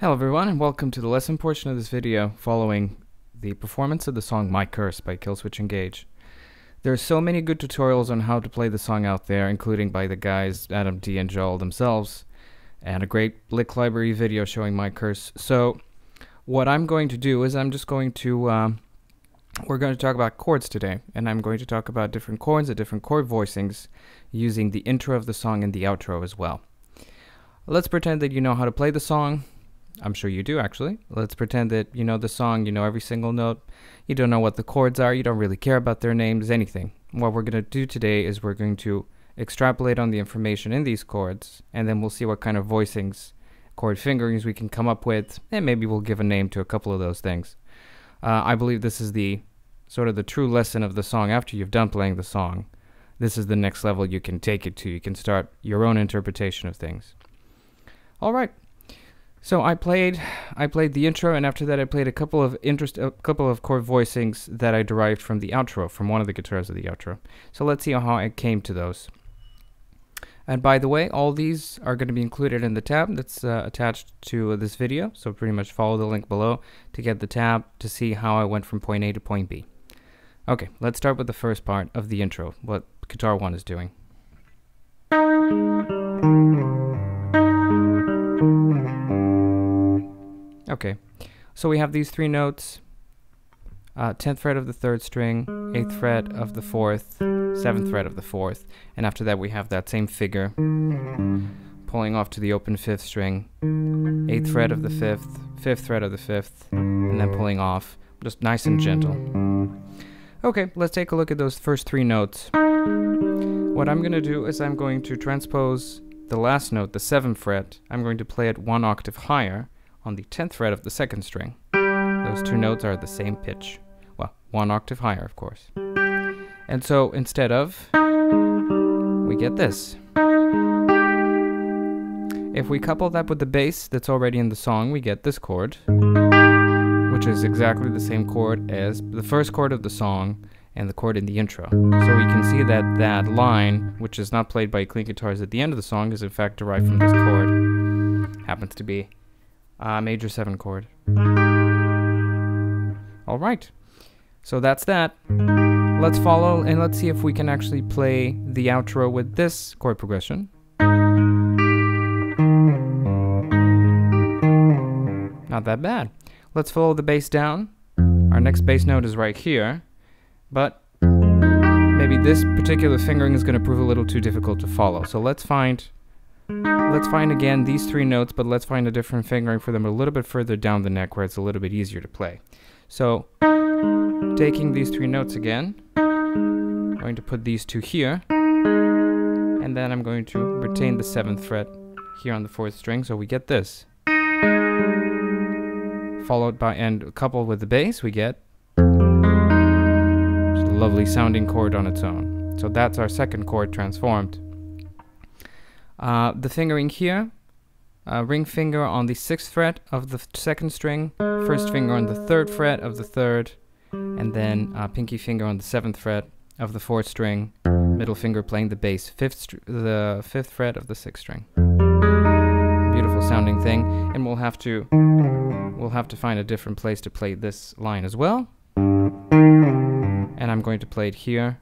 Hello everyone, and welcome to the lesson portion of this video following the performance of the song My Curse by Killswitch Engage. There are so many good tutorials on how to play the song out there, including by the guys Adam D and Joel themselves, and a great lick library video showing My Curse. So what I'm going to do is I'm just going to we're going to talk about chords today, and I'm going to talk about different chords and different chord voicings using the intro of the song and the outro as well. Let's pretend that you know how to play the song. I'm sure you do, actually. Let's pretend that you know the song, you know every single note. You don't know what the chords are, you don't really care about their names, anything. What we're going to do today is we're going to extrapolate on the information in these chords, and then we'll see what kind of voicings, chord fingerings we can come up with, and maybe we'll give a name to a couple of those things. I believe this is the sort of the true lesson of the song. After you've done playing the song, this is the next level you can take it to. You can start your own interpretation of things. All right. So I played the intro, and after that I played a couple of chord voicings that I derived from the outro, from one of the guitars of the outro. So let's see how I came to those. And by the way, all these are going to be included in the tab that's attached to this video. So pretty much follow the link below to get the tab to see how I went from point A to point B. Okay, let's start with the first part of the intro, what guitar 1 is doing. Okay, so we have these 3 notes, 10th fret of the 3rd string, 8th fret of the 4th, 7th fret of the 4th, and after that we have that same figure, pulling off to the open 5th string, 8th fret of the 5th, 5th fret of the 5th, and then pulling off, just nice and gentle. Okay, let's take a look at those first 3 notes. What I'm going to do is I'm going to transpose the last note, the 7th fret, I'm going to play it 1 octave higher on the 10th fret of the 2nd string. Those 2 notes are the same pitch. Well, 1 octave higher, of course. And so instead of, we get this. If we couple that with the bass that's already in the song, we get this chord, which is exactly the same chord as the first chord of the song and the chord in the intro. So we can see that that line, which is not played by clean guitars at the end of the song, is in fact derived from this chord. Happens to be a major 7 chord. All right, so that's that. Let's follow and let's see if we can actually play the outro with this chord progression. Not that bad. Let's follow the bass down. Our next bass note is right here, but maybe this particular fingering is going to prove a little too difficult to follow. So let's find again these 3 notes, but let's find a different fingering for them a little bit further down the neck where it's a little bit easier to play. So taking these 3 notes again, I'm going to put these 2 here, and then I'm going to retain the 7th fret here on the 4th string, so we get this. Followed by, and coupled with the bass, we get just a lovely sounding chord on its own. So that's our second chord transformed. The fingering here, ring finger on the 6th fret of the 2nd string, first finger on the 3rd fret of the 3rd, and then pinky finger on the 7th fret of the 4th string, middle finger playing the bass, the 5th fret of the 6th string. Beautiful sounding thing, and we'll have to find a different place to play this line as well. And I'm going to play it here.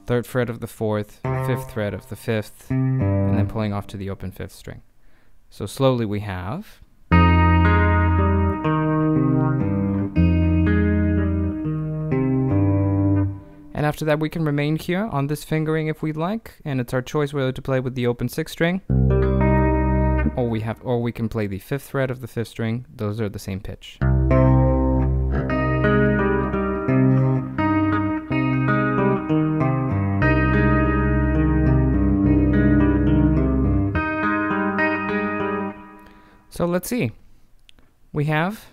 3rd fret of the 4th, 5th fret of the 5th, and then pulling off to the open 5th string. So slowly we have. And after that we can remain here on this fingering if we'd like, and it's our choice whether to play with the open 6th string, or we can play the 5th fret of the 5th string. Those are the same pitch. So let's see. We have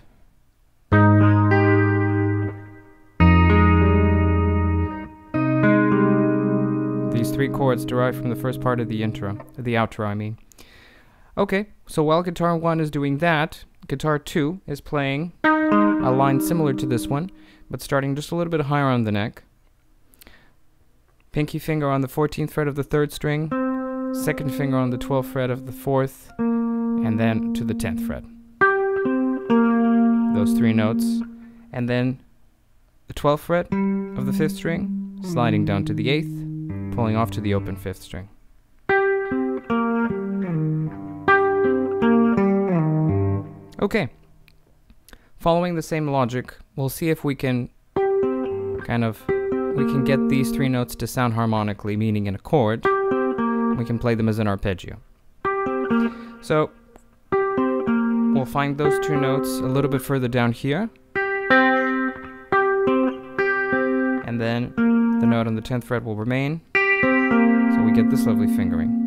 these 3 chords derived from the first part of the outro, I mean. Okay, so while guitar 1 is doing that, guitar 2 is playing a line similar to this one, but starting just a little bit higher on the neck. Pinky finger on the 14th fret of the 3rd string, 2nd finger on the 12th fret of the 4th, and then to the 10th fret. Those 3 notes, and then the 12th fret of the 5th string, sliding down to the 8th, pulling off to the open 5th string. Okay. following the same logic, we'll see if we can we can get these three notes to sound harmonically, meaning in a chord. We can play them as an arpeggio. So we'll find those two notes a little bit further down here, and then the note on the 10th fret will remain, so we get this lovely fingering.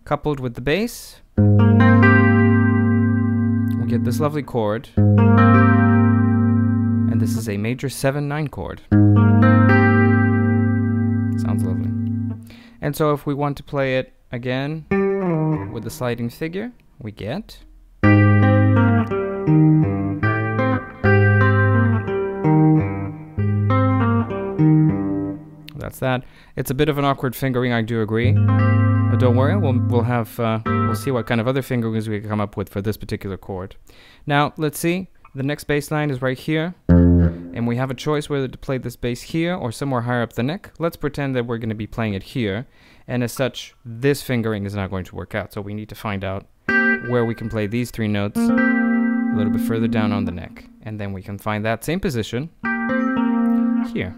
Coupled with the bass, we get this lovely chord, and this is a major 7/9 chord. Sounds lovely. And so if we want to play it again with the sliding figure, we get that's that. It's a bit of an awkward fingering, I do agree, but don't worry, we'll see what kind of other fingerings we can come up with for this particular chord. Now let's see, the next bass line is right here, and we have a choice whether to play this bass here or somewhere higher up the neck. Let's pretend that we're going to be playing it here, and as such, this fingering is not going to work out, so we need to find out where we can play these three notes a little bit further down on the neck, and then we can find that same position here.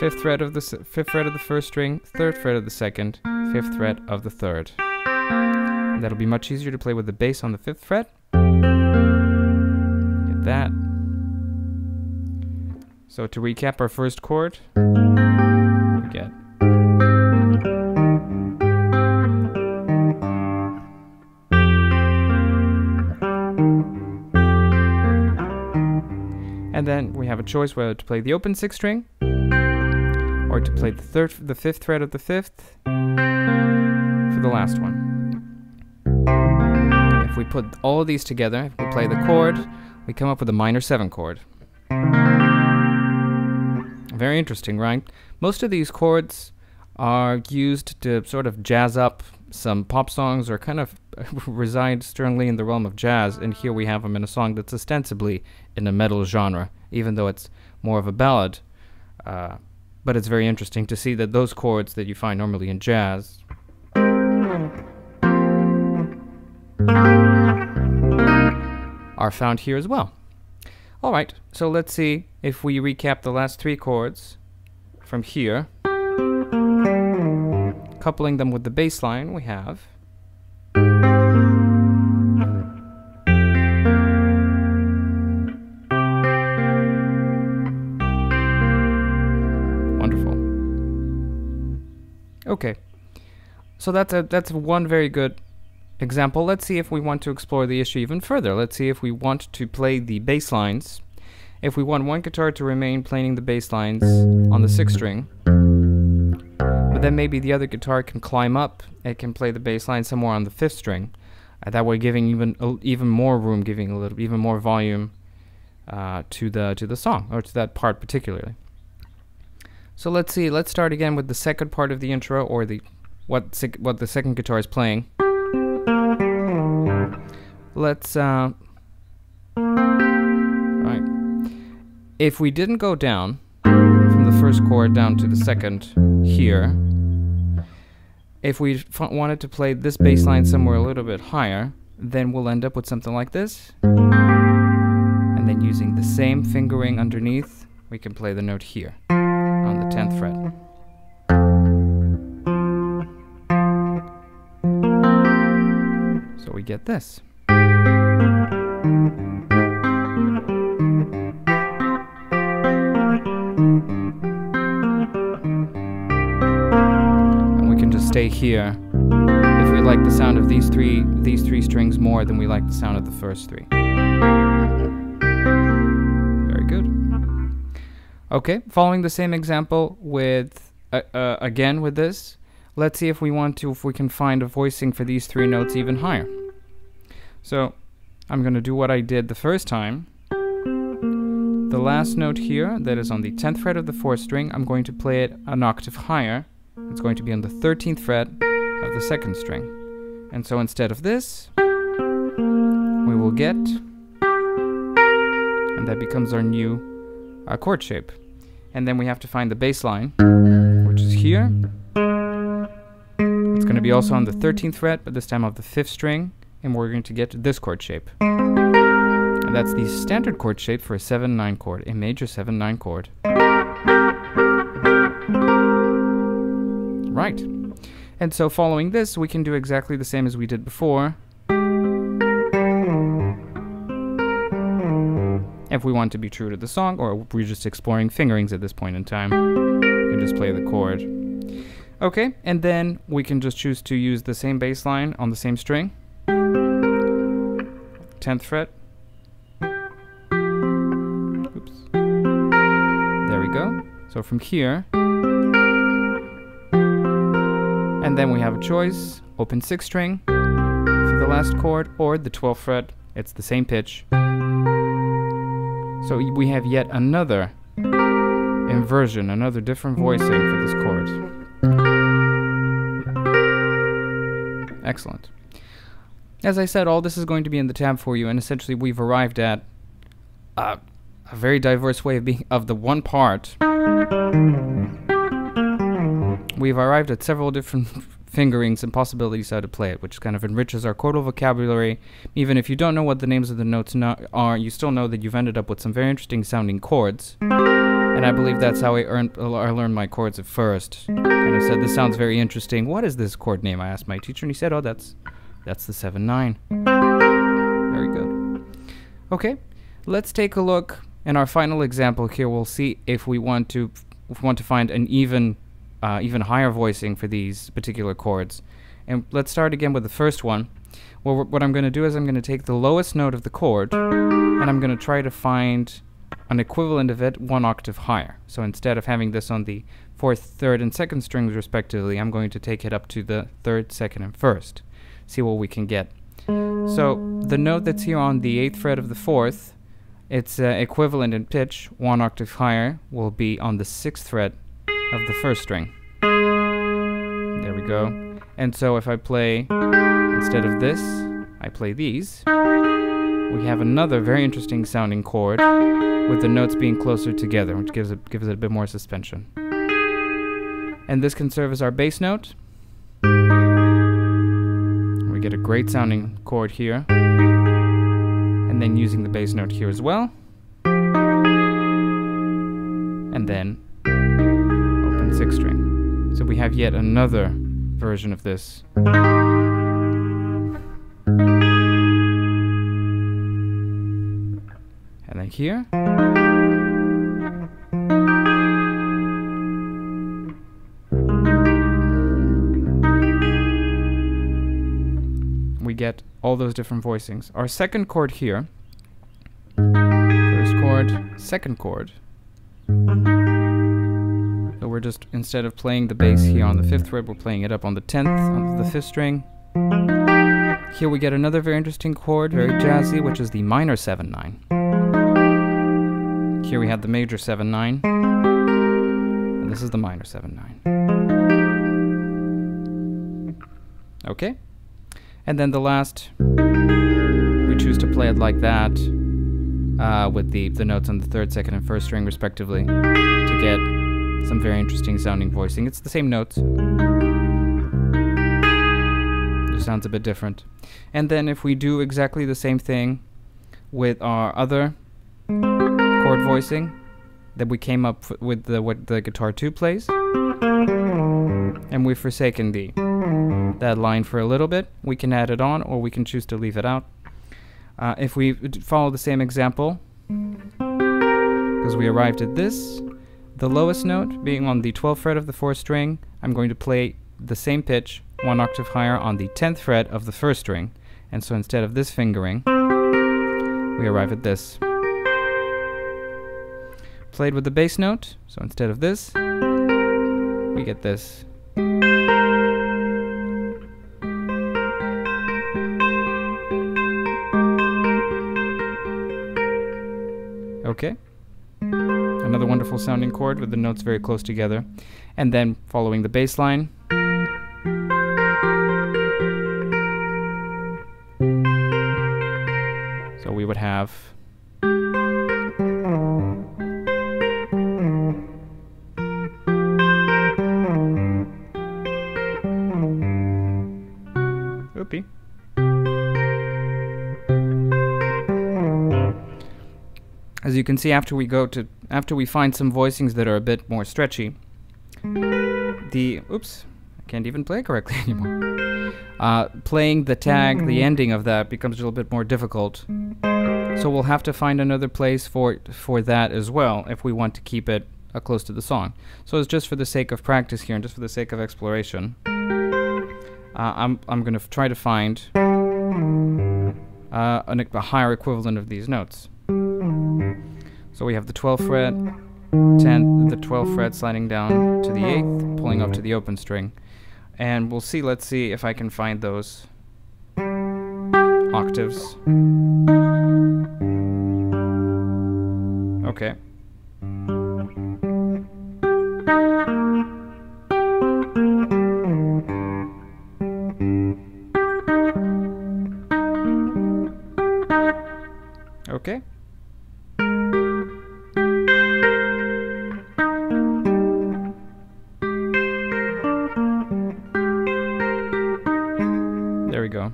5th fret of the 5th fret of the 1st string, 3rd fret of the 2nd, 5th fret of the 3rd. And that'll be much easier to play with the bass on the 5th fret. Get that. So to recap our first chord, we get and then we have a choice whether to play the open 6th string or to play the 5th fret of the 5th for the last one. If we put all of these together, if we play the chord, we come up with a minor 7 chord. Very interesting, right? Most of these chords are used to sort of jazz up some pop songs or kind of reside sternly in the realm of jazz, and here we have them in a song that's ostensibly in a metal genre, even though it's more of a ballad. But it's very interesting to see that those chords that you find normally in jazz are found here as well. Alright, so let's see if we recap the last 3 chords from here. Coupling them with the bass line, we have wonderful. Okay, so that's one very good example. Let's see if we want to explore the issue even further. Let's see if we want to play the bass lines. If we want one guitar to remain playing the bass lines on the 6th string, but then maybe the other guitar can climb up and can play the bass line somewhere on the 5th string. That way, giving even more room, giving even more volume to the song, or to that part particularly. So let's see. Let's start again with the second part of the intro, or what the second guitar is playing. Let's right. If we didn't go down from the first chord down to the second here, if we wanted to play this bass line somewhere a little bit higher, then we'll end up with something like this. And then using the same fingering underneath, we can play the note here on the 10th fret. So we get this. And we can just stay here. If we like the sound of these three strings more than we like the sound of the first 3. Very good. Okay, following the same example with again with this, let's see if we can find a voicing for these 3 notes even higher. So I'm going to do what I did the first time. The last note here, that is on the 10th fret of the 4th string, I'm going to play it an octave higher. It's going to be on the 13th fret of the 2nd string. And so instead of this, we will get, and that becomes our new chord shape. And then we have to find the bass line, which is here. It's going to be also on the 13th fret, but this time of the 5th string. and we're going to get this chord shape. And that's the standard chord shape for a 7/9 chord, a major 7/9 chord. Right. And so following this, we can do exactly the same as we did before. If we want to be true to the song, or we're just exploring fingerings at this point in time, we can just play the chord. Okay, and then we can just choose to use the same bass line on the same string. 10th fret. Oops. There we go. So from here, and then we have a choice, open 6th string for the last chord, or the 12th fret. It's the same pitch. So we have yet another inversion, another different voicing for this chord. Excellent. As I said, all this is going to be in the tab for you, and essentially we've arrived at a very diverse way of the one part. We've arrived at several different fingerings and possibilities how to play it, which kind of enriches our chordal vocabulary. Even if you don't know what the names of the notes are, you still know that you've ended up with some very interesting sounding chords. And I believe that's how I learned my chords at first. And I said, this sounds very interesting. What is this chord name? I asked my teacher, and he said, oh, that's the 7/9. Very good. Okay, let's take a look in our final example here. We'll see if we want to find an even higher voicing for these particular chords. And let's start again with the first one. Well, what I'm going to do is I'm going to take the lowest note of the chord, and I'm going to try to find an equivalent of it 1 octave higher. So instead of having this on the 4th, 3rd, and 2nd strings respectively, I'm going to take it up to the 3rd, 2nd, and 1st. See what we can get. So the note that's here on the 8th fret of the 4th, its equivalent in pitch, 1 octave higher, will be on the 6th fret of the 1st string. There we go. And so if I play, instead of this, I play these, we have another very interesting sounding chord with the notes being closer together, which gives it a bit more suspension. And this can serve as our bass note. We get a great sounding chord here. And then using the bass note here as well. And then open 6th string. So we have yet another version of this. And then here. We get all those different voicings. Our second chord here, first chord, second chord. So we're just, instead of playing the bass here on the 5th fret, we're playing it up on the 10th, on the 5th string. Here we get another very interesting chord, very jazzy, which is the minor 7/9. Here we have the major 7/9, and this is the minor 7/9. Okay? And then the last, we choose to play it like that, with the notes on the 3rd, 2nd, and 1st string respectively, to get some very interesting sounding voicing. It's the same notes. It sounds a bit different. And then if we do exactly the same thing with our other chord voicing that we came up with what the guitar 2 plays, and we've forsaken that line for a little bit, we can add it on, or we can choose to leave it out. If we follow the same example, because we arrived at this, the lowest note being on the 12th fret of the 4th string, I'm going to play the same pitch 1 octave higher on the 10th fret of the 1st string. And so instead of this fingering, we arrive at this. Played with the bass note, so instead of this, we get this. Okay. Another wonderful sounding chord with the notes very close together. And then following the bass line, so we would have oopie. As you can see, after we find some voicings that are a bit more stretchy, oops, I can't even play it correctly anymore. Playing the tag, the ending of that, becomes a little bit more difficult. So we'll have to find another place for that as well if we want to keep it close to the song. So it's just for the sake of practice here and just for the sake of exploration. I'm going to try to find a higher equivalent of these notes. So we have the 12th fret, the 12th fret sliding down to the 8th, pulling up to the open string. And let's see if I can find those octaves. Okay. Okay. There we go.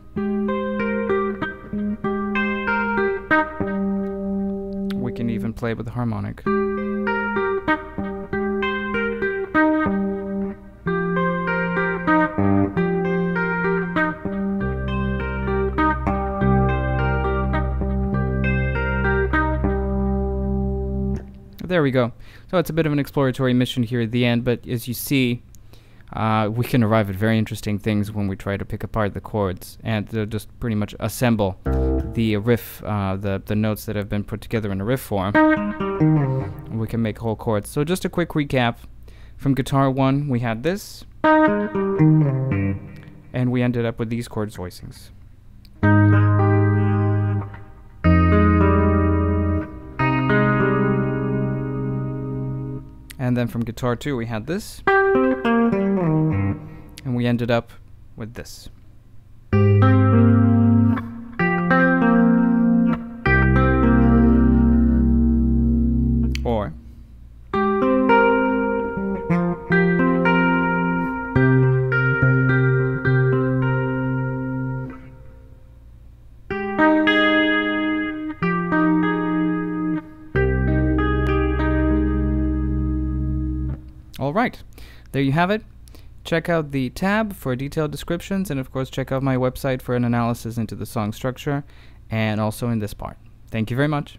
We can even play with the harmonic. There we go. So it's a bit of an exploratory mission here at the end, but as you see, we can arrive at very interesting things when we try to pick apart the chords and just pretty much assemble the riff, the notes that have been put together in a riff form. We can make whole chords. So just a quick recap. From guitar 1, we had this, and we ended up with these chord voicings. And then from guitar 2 we had this, and we ended up with this. Or Alright, there you have it. Check out the tab for detailed descriptions, and of course check out my website for an analysis into the song structure and also in this part. Thank you very much.